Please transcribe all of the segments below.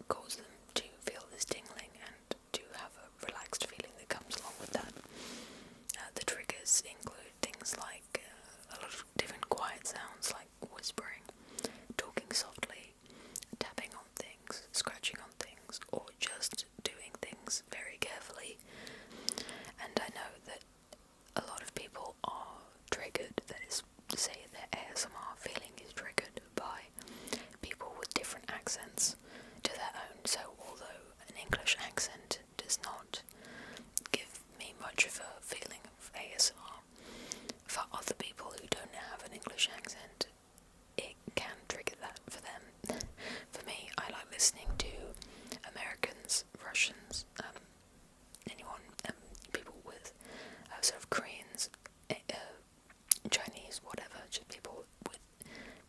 cause them to feel this tingling and to have a relaxed feeling that comes along with that. The triggers include things like a lot of different quiet sounds like whispering, talking softly, tapping on things, scratching on things, or just doing things very carefully. And I know that a lot of people are triggered, that is to say their ASMR feeling is triggered by people with different accents to their own. So although an English accent does not give me much of a feeling of ASMR, for other people who don't have an English accent, it can trigger that for them. For me, I like listening to Americans, Russians, anyone, people with sort of Koreans, Chinese, whatever, just people with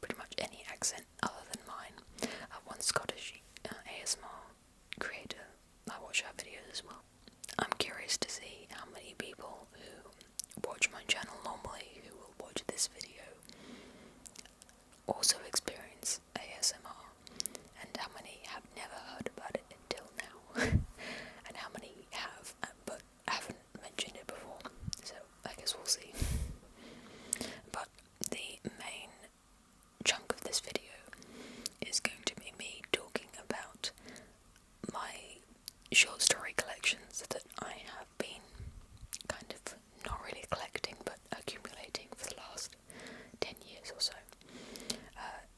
pretty much any accent other than mine. One Scottish ASMR creator, I watch her videos as well. I'm curious to see how many people who watch my channel normally, who will watch this video, also experience ASMR, and how many have never heard about it until now, and how many have but haven't mentioned it before. So I guess we'll see. But the main chunk of this video is going to be me talking about my short story collections that I have been kind of not really collecting but accumulating for the last 10 years or so.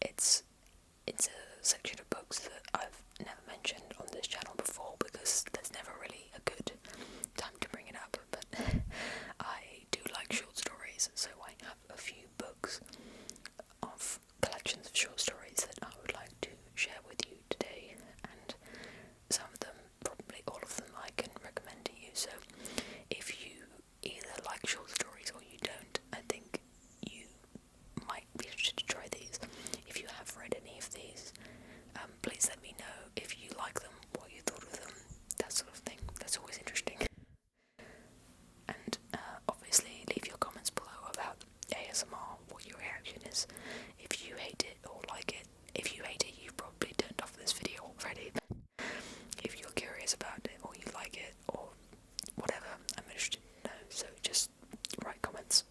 It's a section of books that I've never mentioned on this channel before because there's never really a good time to bring it up, but I do like short stories, so I have a few books of collections of short stories that I would like to share with you today, and some of them, probably all of them, I can recommend to you. So if you either like short stories or you don't, I think you might be interested to try these. If you have read any of these, please let me know if you like them, what you thought of them, that sort of thing. That's always interesting. And obviously leave your comments below about ASMR, what your reaction is. If you hate it or like it. If you hate it, you've probably turned off this video already. If you're curious about it or you like it or whatever, I'm interested to know, so just write comments,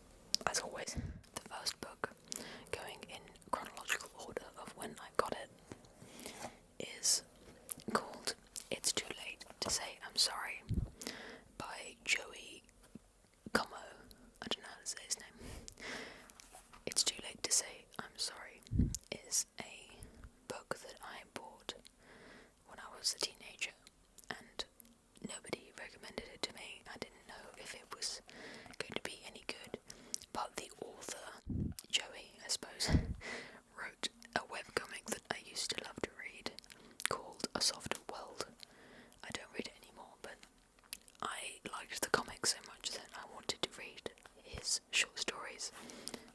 as always. The first book, going in chronological order of when I got it, is called It's Too Late to Say I'm Sorry by Joey Como. I don't know how to say his name. It's Too Late to Say I'm Sorry is a book that I bought when I was a teenager, and nobody recommended it to me. I didn't know if it was going to be any good, but the author, Joey, I suppose, wrote a webcomic that I used to love to read called A Softer World. I don't read it anymore, but I liked the comic so much that I wanted to read his short stories,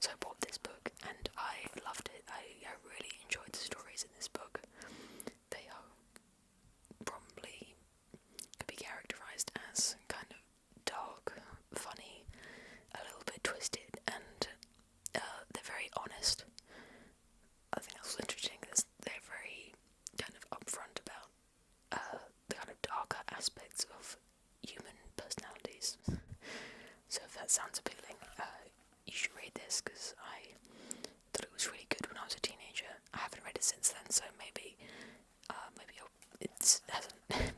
so I bought this book and I loved it. I really enjoyed the stories in this book. They are probably could be characterized as kind of dark, funny, a little bit twisted, and they're very honest. I think that's what's interesting, is they're very kind of upfront about the kind of darker aspects of human personalities. So if that sounds appealing, you should read this, because I thought it was really good when I was a teenager. I haven't read it since then, so maybe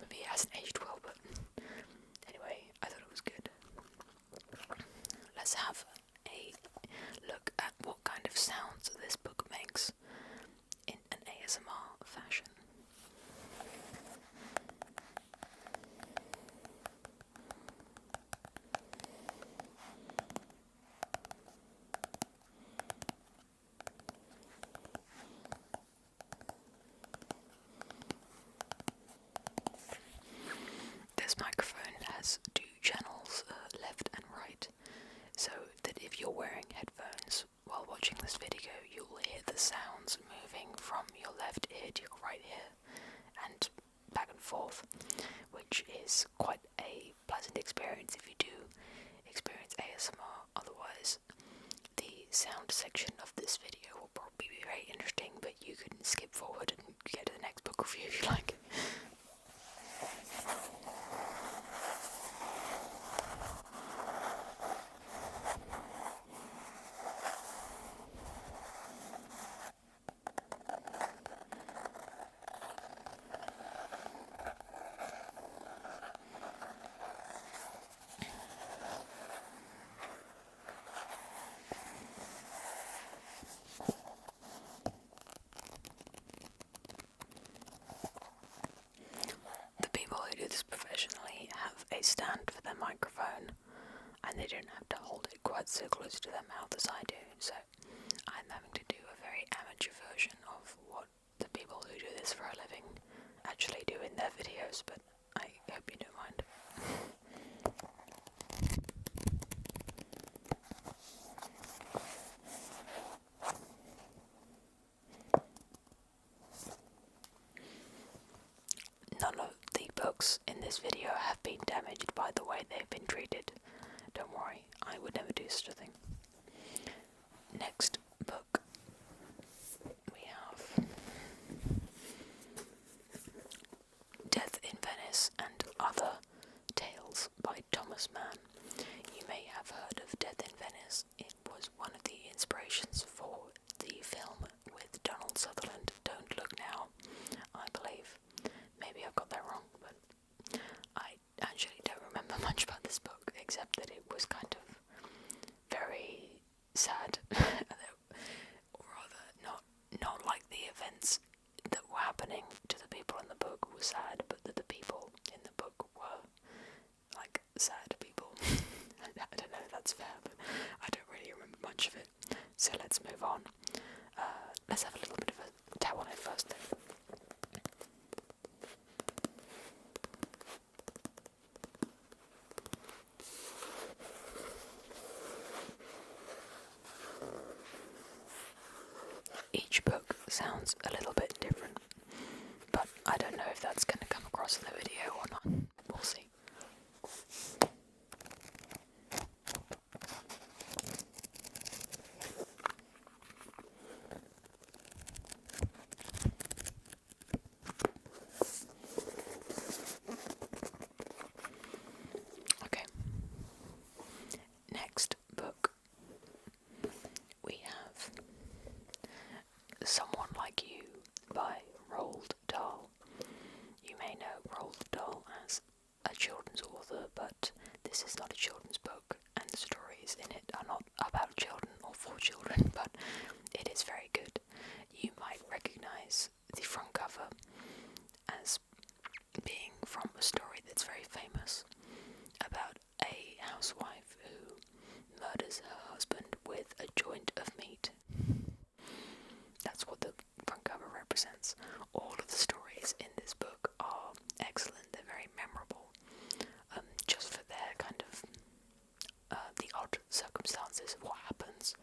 maybe it hasn't aged well, but anyway, I thought it was good. Let's have a look at what kind of sounds this book makes in an ASMR fashion. This microphone has two channels, left and right, so that if you're wearing headphones while watching this video, you'll hear the sounds moving from your left ear to your right ear and back and forth, which is quite a pleasant experience if you do experience ASMR. Otherwise, the sound section of this video will probably be very interesting, but you can skip forward and get to the next book review if you like. they don't have to hold it quite so close to their mouth as I do, so I'm having to do a very amateur version of what the people who do this for a living actually do in their videos, but I hope you don't mind. None of the books in this video have been damaged by the way they've been treated. Don't worry, I would never do such a thing. Next book we have Death in Venice and Other Tales by Thomas Mann. You may have heard of Death in Venice. It was one of the inspirations for the film with Donald Sutherland, Don't Look Now, I believe. Maybe I've got that wrong, but I actually don't remember much about this book, except that it was kind of very sad, or rather not like the events that were happening to the people in the book were sad, but that the people in the book were like sad people. I don't know if that's fair, but I don't really remember much of it. So let's move on. Let's have a little bit of a tap on it first. Each book sounds a little bit different, but I don't know if that's going to come across in the video or not. We'll see. Okay. Next book we have Someone Like You by Roald Dahl. You may know Roald Dahl as a children's author, but this is not a children's book, and the stories in it are not about children or for children, but it is very good. You might recognise the front cover as being from a story that's very famous about a housewife who murders her husband with a joint of meat. That's what the front cover represents. All of the stories in this book are excellent. They're very memorable, just for their kind of the odd circumstances of what happens.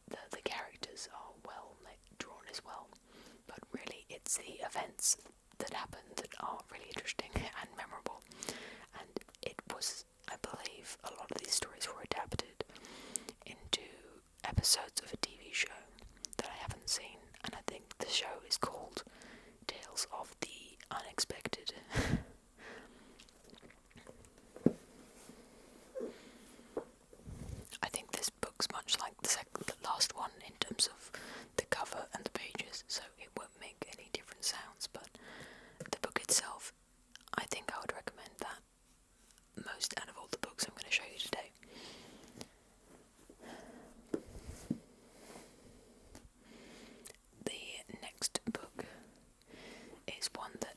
The characters are well drawn as well, but really it's the events that happen that are really interesting and memorable. And it was, I believe, a lot of these stories were adapted into episodes of a TV show that I haven't seen, and I think the show is called Tales of the Unexpected. I think this book's much like the last one in terms of the cover and the pages, so it won't make any different sounds, but the book itself, I think I would recommend that most out of all the books I'm going to show you today. The next book is one that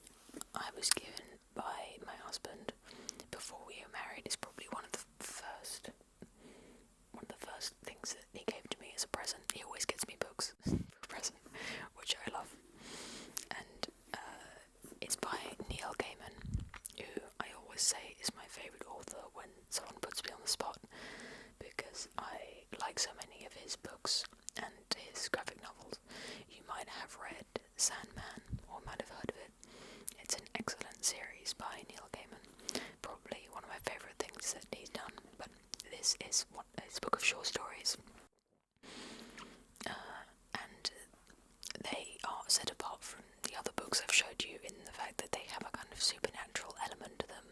I was given by my husband before we were married. It's probably one of the first things that he gave to me as a present. He always gets me books for a present, which I love. And it's by Neil Gaiman, who I always say is my favourite author when someone puts me on the spot, because I like so many of his books and his graphic novels. You might have read Sandman, or might have heard of it. It's an excellent series by Neil Gaiman, probably one of my favourite things that he's done, but this is his book of short stories. And they are set apart from the other books I've showed you in the fact that they have a kind of supernatural element to them.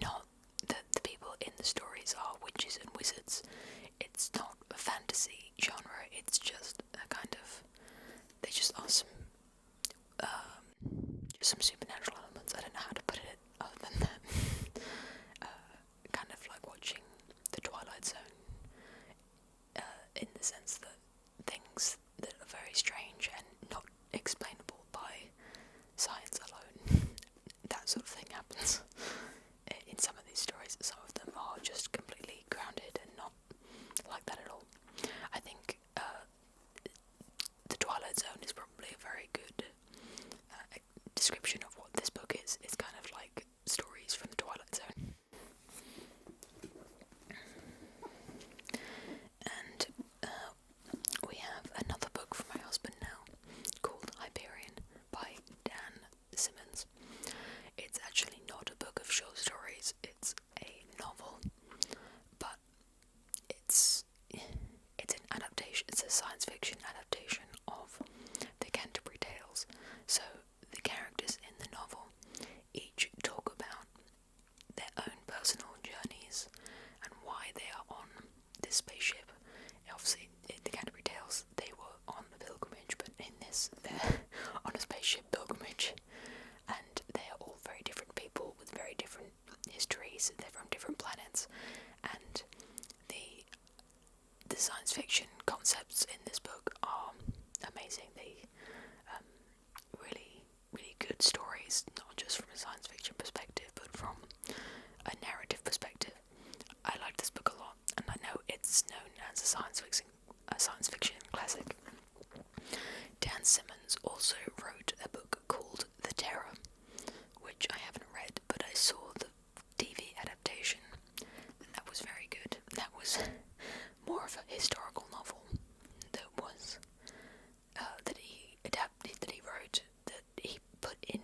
Not that the people in the stories are witches and wizards. It's not a fantasy genre, it's just a kind of, they just are some supernatural elements. I don't know how to put it other than that. Kind of like watching The Twilight Zone, in the sense that things that are very strange and not explainable by science alone, that sort of thing happens in some of these stories. Some of them are just completely grounded they're on a spaceship pilgrimage, and they are all very different people with very different histories. They're from different planets, and the science fiction concepts in this book are amazing. They really, really good stories, not just from a science fiction perspective, but from a narrative perspective. I like this book a lot, and I know it's known as a science fiction classic. Dan Simmons also wrote a book called The Terror, which I haven't read, but I saw the TV adaptation, and that was very good. That was more of a historical novel that was that he adapted, that he wrote, that he put in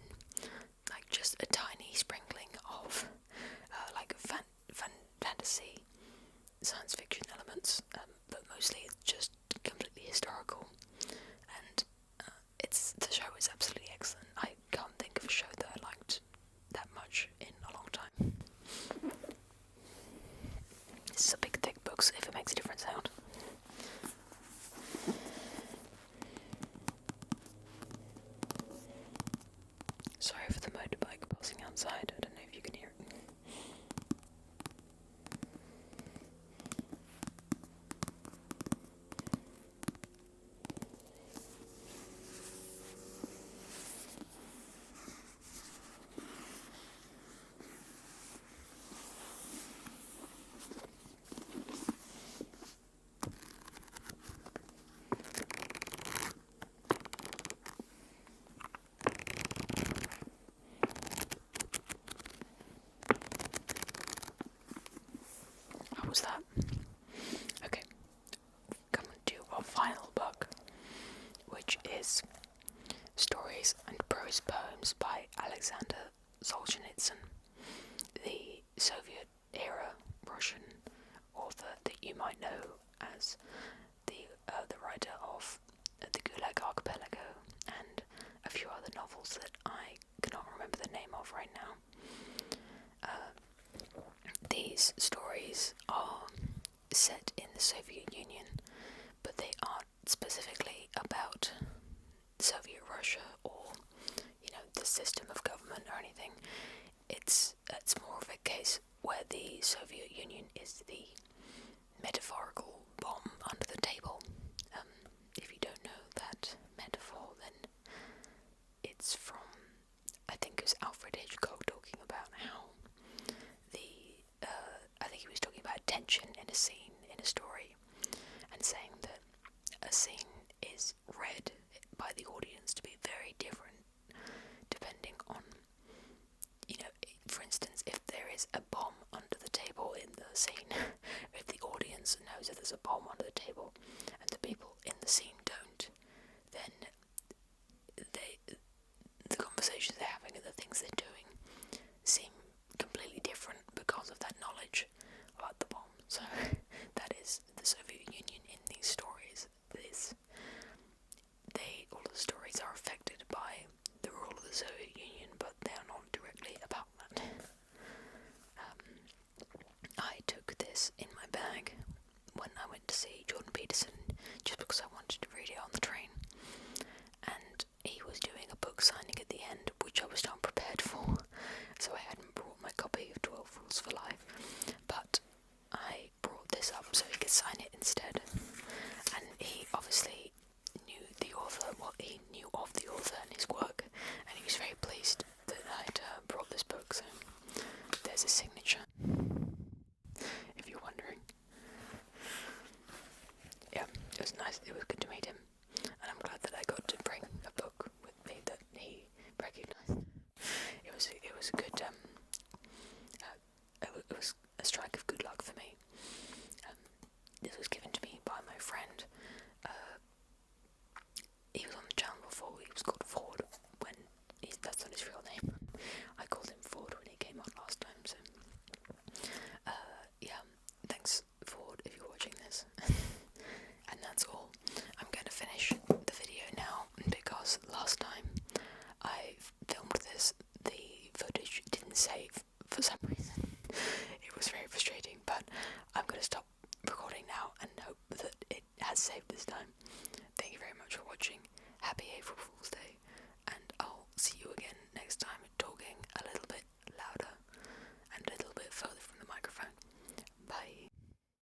like just a tiny sprinkling of like fantasy, science fiction elements, but mostly it's just completely historical. And the show is absolutely excellent. I can't think of a show that I liked that much in a long time. This is a big thick book, so if it makes a different sound. Sorry for the motorbike passing outside, I don't know if you can hear it. How was that? Okay, coming to our final book, which is Stories and Prose Poems by Alexander Solzhenitsyn, the Soviet-era Russian author that you might know as the writer of The Gulag Archipelago and a few other novels that I cannot remember the name of right now. These stories are set in the Soviet Union, but they aren't specifically about Soviet Russia or, the system of government or anything. It's more of a case where the Soviet Union is the metaphorical bomb under the table. If you don't know that metaphor, then it's from, I think it was Alfred Hitchcock talking about how I think he was talking about tension in a scene, in a story, and saying that a scene is read by the audience to be very different depending on, for instance, if there is a bomb under the table in the scene, if the audience knows that there's a bomb under the table and the people in the scene don't, then the conversations they're having and the things they're doing seem completely different because of that knowledge about the bomb. So that is the Soviet Union in these stories. All the stories are affected by the rule of the Soviet Union, but they are not directly about that. I took this in my bag when I went to see Jordan Peterson, just because I wanted to read it on the train.